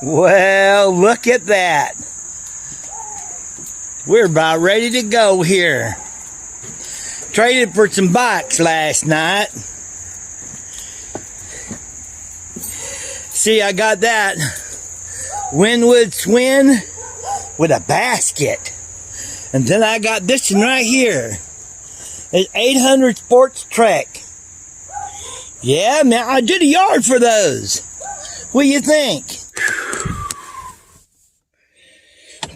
Well, look at that. We're about ready to go here. Traded for some bikes last night. See, I got that Winwood Swin with a basket. And then I got this one right here. It's 800 Sports Trek. Yeah, man, I did a yard for those. What do you think?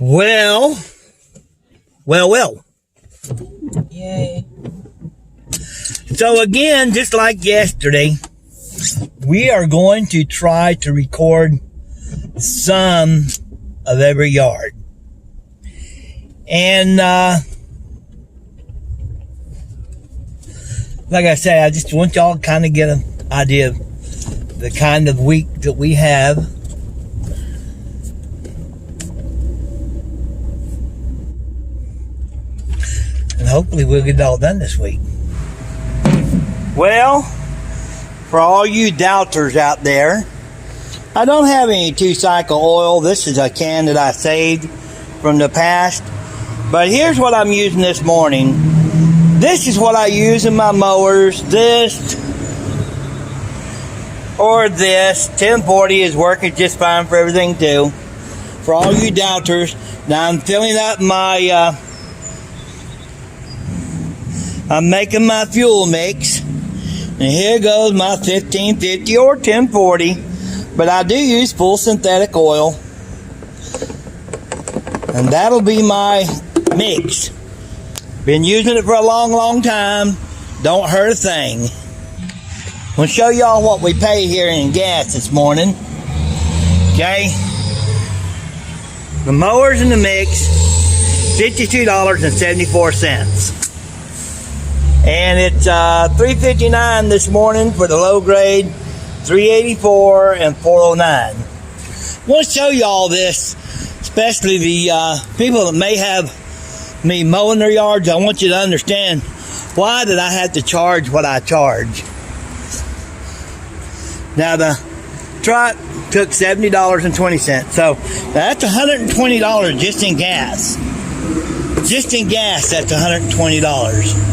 Well. Yay. So again, just like yesterday, we are going to try to record some of every yard. And like I said, I just want y'all to kind of get an idea of the kind of week that we have. And hopefully we'll get it all done this week. Well, for all you doubters out there, I don't have any 2-cycle oil. This is a can that I saved from the past. But here's what I'm using this morning. This is what I use in my mowers. This or this. 1040 is working just fine for everything too. For all you doubters, now I'm filling up my, I'm making my fuel mix. And here goes my 1550 or 1040. But I do use full synthetic oil. And that'll be my mix. Been using it for a long time. Don't hurt a thing. I'm going to show y'all what we pay here in gas this morning. Okay. The mowers in the mix, $52.74. And it's $3.59 this morning for the low grade, $3.84 and $4.09. I want to show y'all this, especially the people that may have me mowing their yards. I want you to understand why did I have to charge what I charge. Now the truck took $70.20, so that's $120 just in gas. Just in gas, that's $120.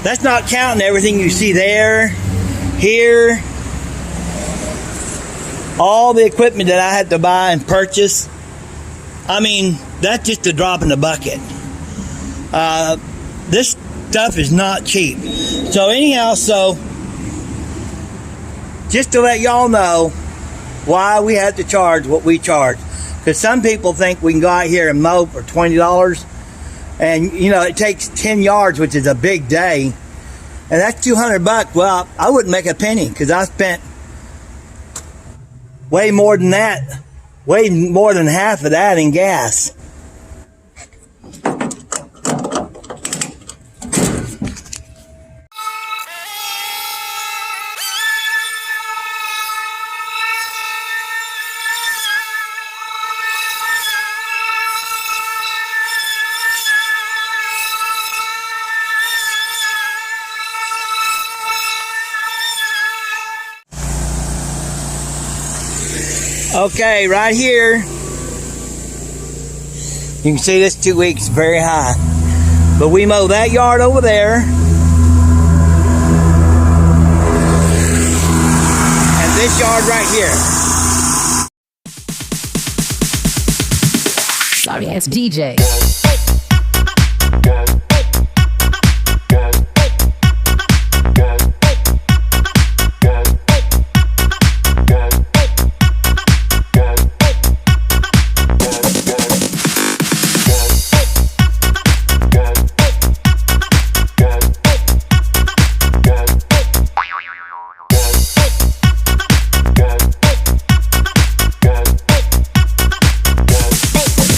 That's not counting everything you see there, here, all the equipment that I had to buy and purchase. I mean, that's just a drop in the bucket. This stuff is not cheap. So anyhow, just to let y'all know why we had to charge what we charge. Because some people think we can go out here and mow for $20. And, you know, it takes 10 yards, which is a big day. And that's $200. Well, I wouldn't make a penny because I spent way more than that. Way more than half of that in gas. Okay, right here, you can see this 2 weeks very high. But we mow that yard over there. And this yard right here. Sorry ass DJ.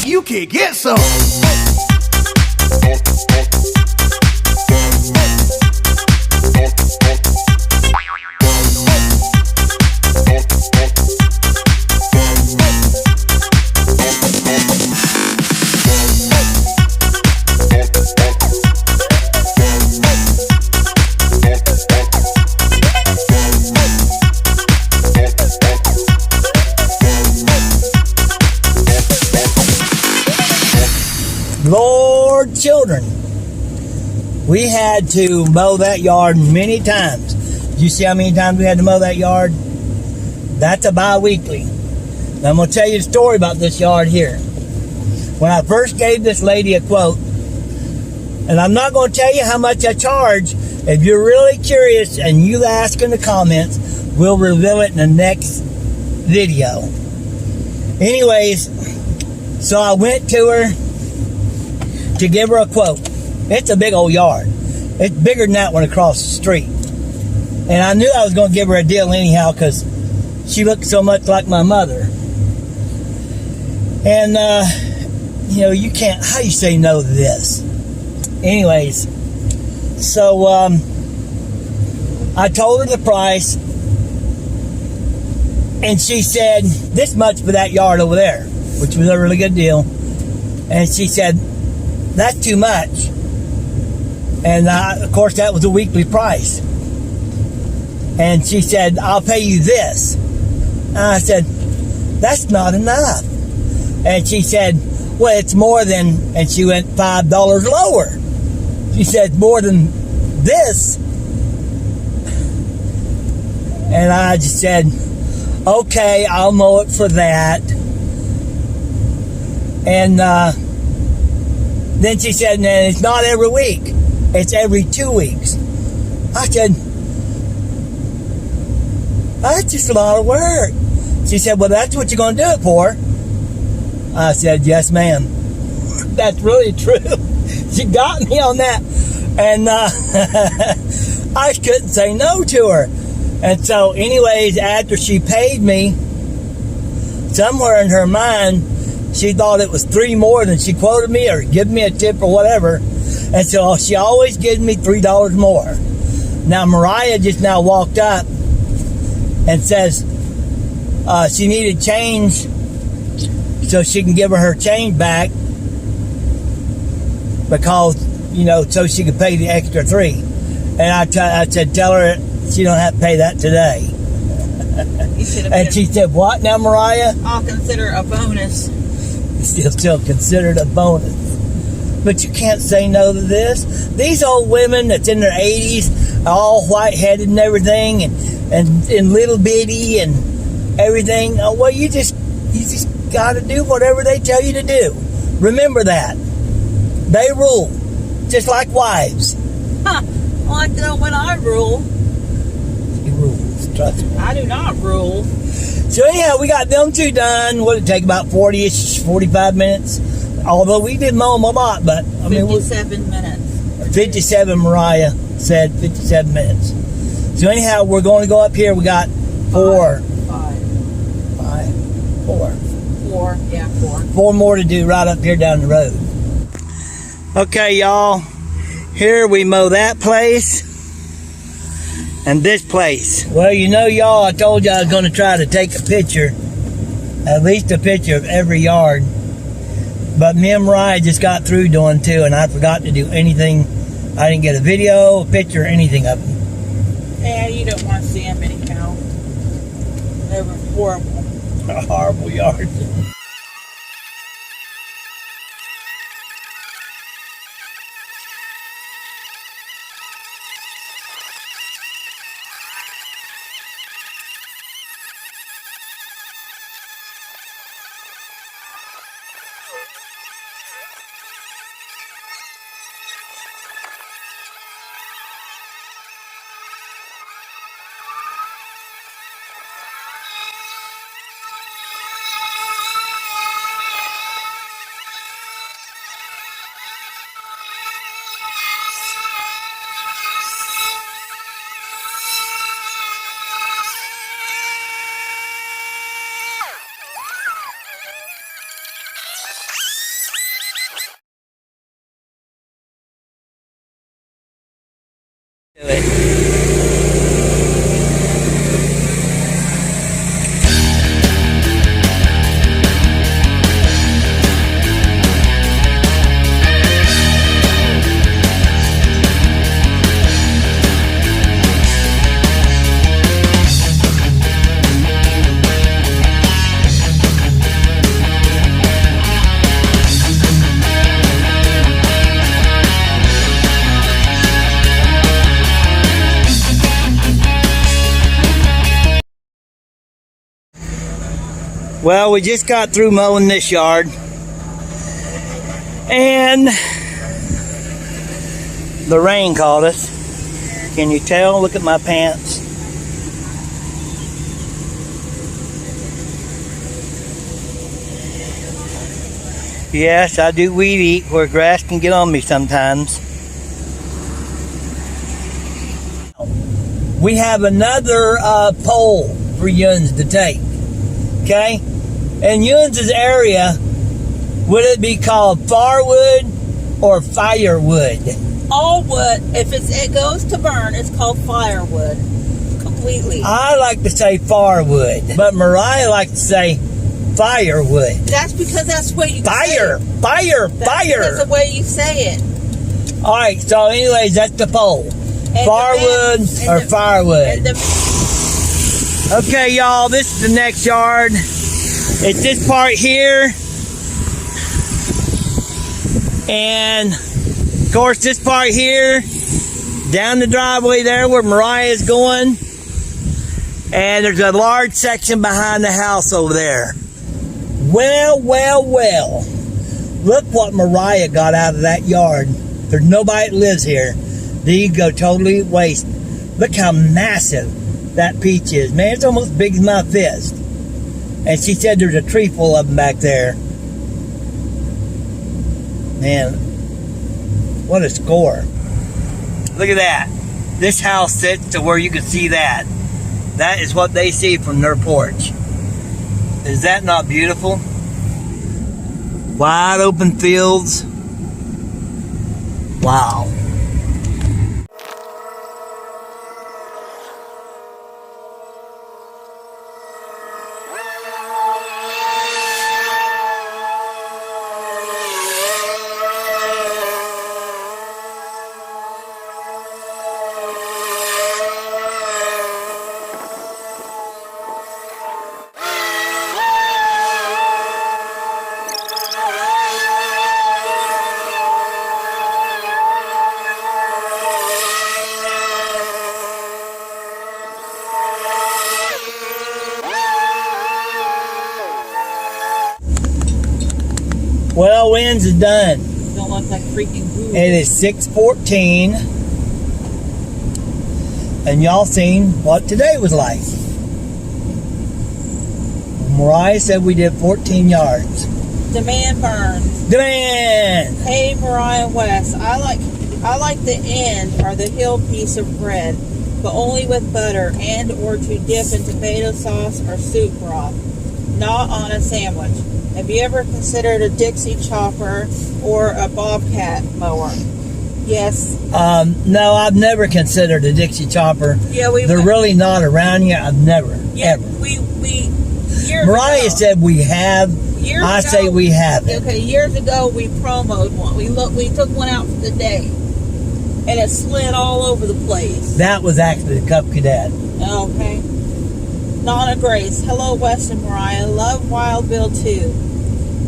You can get some. children. We had to mow that yard many times. Do you see how many times we had to mow that yard? That's a bi-weekly. Now I'm going to tell you a story about this yard here. When I first gave this lady a quote, and I'm not going to tell you how much I charge. If you're really curious and you ask in the comments, we'll reveal it in the next video. Anyways, so I went to her to give her a quote. It's a big old yard. It's bigger than that one across the street. And I knew I was going to give her a deal anyhow because she looked so much like my mother. And, you know, you can't, how you say no to this? Anyways, so I told her the price, and she said, this much for that yard over there, which was a really good deal. And she said, that's too much. And of course, that was a weekly price. And she said, I'll pay you this. And I said, that's not enough. And she said, well, it's more than, and she went $5 lower. She said, more than this. And I just said, okay, I'll mow it for that. And then she said, and it's not every week. It's every 2 weeks. I said, that's just a lot of work. She said, well, that's what you're going to do it for. I said, yes, ma'am. That's really true. She got me on that. And I couldn't say no to her. And so anyways, after she paid me, somewhere in her mind, she thought it was 3 more than she quoted me or give me a tip or whatever. And so she always gives me $3 more. Now, Mariah just now walked up and says she needed change so she can give her change back because, you know, so she could pay the extra 3. And I said, tell her she don't have to pay that today. And she said, what now, Mariah? I'll consider a bonus. Still considered a bonus. But you can't say no to this. These old women that's in their 80s, all white-headed and everything, and little bitty and everything. Well, you just got to do whatever they tell you to do. Remember that. They rule, just like wives. Huh. Well, I know when I rule. He rules, trust me. I do not rule. So anyhow, we got them two done. What did it take, about 40-ish, 45 minutes? Although we did mow them a lot, but I mean, 57 minutes. 57, Mariah said 57 minutes. So anyhow, we're going to go up here. We got 4. 4. 4, yeah, 4. 4 more to do right up here down the road. Okay, y'all. Here we mow that place and this place. Well, you know, y'all, I told you I was going to try to take a picture, at least a picture of every yard. But me and Mariah just got through doing 2, and I forgot to do anything. I didn't get a video, a picture, anything of them. Yeah, you don't want to see them anyhow. They were horrible. A horrible yard. Well, we just got through mowing this yard. And the rain caught us. Can you tell? Look at my pants. Yes, I do weed eat where grass can get on me sometimes. We have another poll for Yuns to take. Okay? In Yuns' area, would it be called firewood or firewood? All wood, if it goes to burn, it's called firewood. Completely. I like to say firewood, but Mariah likes to say firewood. That's because that's what you Fire, say. fire, That's fire. the way you say it. All right, so anyways, that's the poll. And Firewood or firewood? And Okay, y'all, this is the next yard. It's this part here. And, of course, this part here. Down the driveway there where Mariah is going. And there's a large section behind the house over there. Well, well, well. Look what Mariah got out of that yard. There's nobody that lives here. These go totally waste. Look how massive that peach is. Man, it's almost big as my fist. And she said there's a tree full of them back there. Man, what a score. Look at that. This house sits to where you can see that. That is what they see from their porch. Is that not beautiful? Wide open fields. Wow. Well, Winds is done. don't look like freaking Google. It is 6:14, and y'all seen what today was like. Mariah said we did 14 yards. Demand burns. Demand! Hey, Mariah West, I like the end or the hill piece of bread, but only with butter and or to dip in tomato sauce or soup broth, not on a sandwich. Have you ever considered a Dixie chopper or a Bobcat mower? Yes. No, I've never considered a Dixie chopper. Yeah, we. They're really not around here. I've never, Yeah, ever. we years Mariah ago, said we have. years I ago, say we haven't. Okay, years ago we promoed one. We took one out for the day, and it slid all over the place. That was actually the Cub Cadet. Okay. Nana Grace. Hello, West and Mariah. Love Wild Bill too.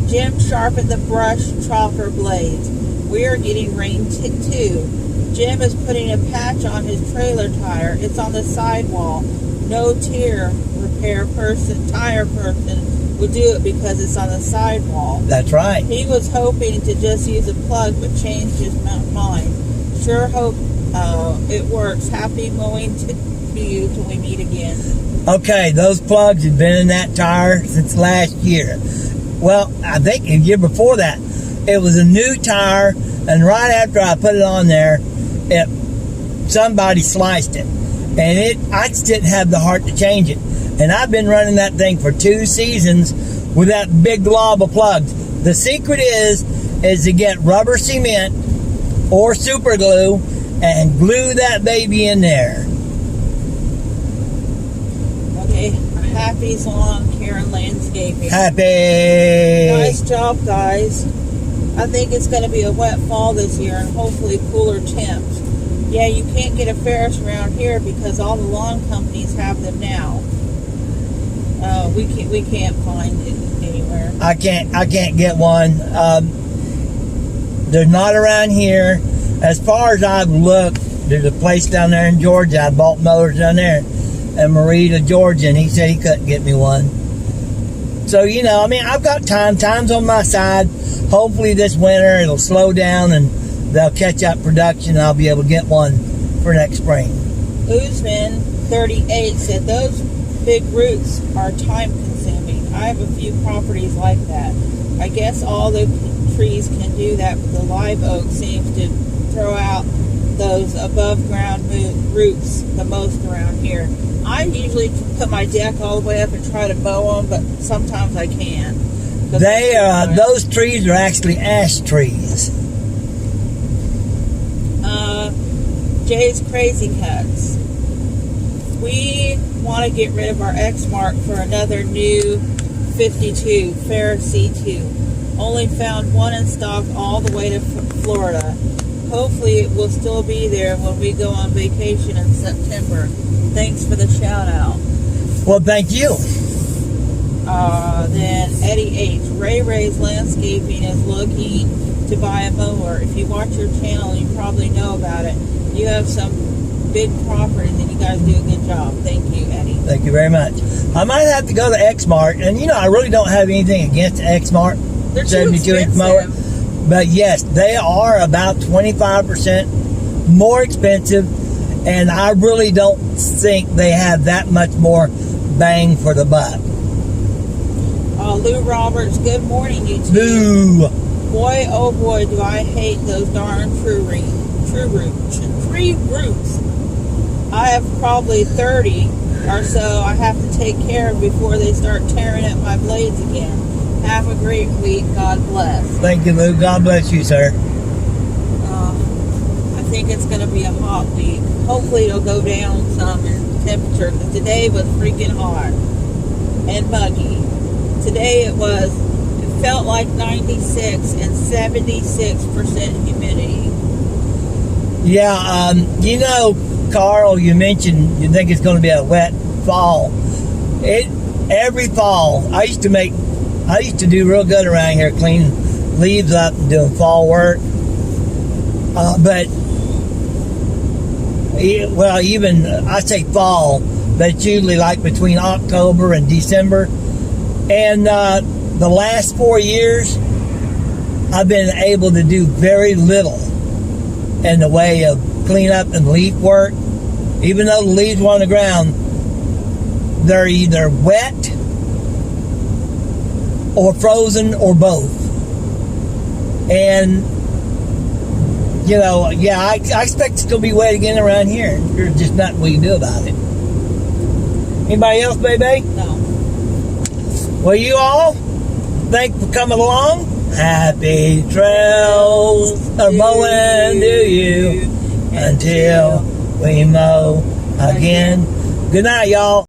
Jim sharpened the brush chopper blades. We are getting rain too. Jim is putting a patch on his trailer tire. It's on the sidewall. No tire person would do it because it's on the sidewall. That's right. He was hoping to just use a plug, but changed his mind. Sure hope it works. Happy mowing to you till we meet again. Okay, those plugs have been in that tire since last year. Well, I think the year before that, it was a new tire, and right after I put it on there, somebody sliced it, and I just didn't have the heart to change it. And I've been running that thing for 2 seasons with that big glob of plugs. The secret is to get rubber cement or super glue and glue that baby in there. Okay, happy's on Karen Landscaping. Happy. Nice job, guys. I think it's going to be a wet fall this year and hopefully cooler temps. Yeah, you can't get a Ferris around here because all the lawn companies have them now. We can't find it anywhere. I can't get one. They're not around here. As far as I've looked, there's a place down there in Georgia. I bought mowers down there, and Marita, Georgia, and he said he couldn't get me one. So, you know, I mean, I've got time. Time's on my side. Hopefully this winter it'll slow down and they'll catch up production and I'll be able to get one for next spring. Usman 38 said those big roots are time consuming. I have a few properties like that. I guess all the trees can do that, but the live oak seems to throw out those above ground roots the most around here. I usually put my deck all the way up and try to mow them, but sometimes I can't. Those trees are actually ash trees. Jay's Crazy Cuts. We want to get rid of our X-Mark for another new 52 Ferris C2. Only found one in stock all the way to Florida. Hopefully it will still be there when we go on vacation in September. Thanks for the shout out. Well, thank you. Then Eddie H. Ray's Landscaping is looking to buy a mower. If you watch your channel, you probably know about it. You have some big properties and you guys do a good job. Thank you, Eddie. Thank you very much. I might have to go to X-Mark, and you know, I really don't have anything against X-Mark. They're too expensive. mower. But yes, they are about 25% more expensive, and I really don't think they have that much more bang for the buck. Lou Roberts, good morning, you two. Lou. Boy, oh boy, do I hate those darn tree roots. I have probably 30 or so I have to take care of before they start tearing up my blades again. Have a great week. God bless. Thank you, Lou. God bless you, sir. I think it's going to be a hot week. Hopefully it'll go down some in temperature, because today was freaking hot and muggy. Today it felt like 96 and 76% humidity. Yeah, you know, Carl, you mentioned you think it's going to be a wet fall. Every fall, I used to do real good around here, cleaning leaves up and doing fall work. But even I say fall, but it's usually like between October and December. And the last 4 years, I've been able to do very little in the way of cleanup and leaf work. Even though the leaves were on the ground, they're either wet or frozen or both. And, you know, yeah, I expect it's going to be wet again around here. There's just nothing we can do about it. Anybody else, baby? No. Well, you all, thanks for coming along. Happy trails of mowing to you until we mow again. Good night, y'all.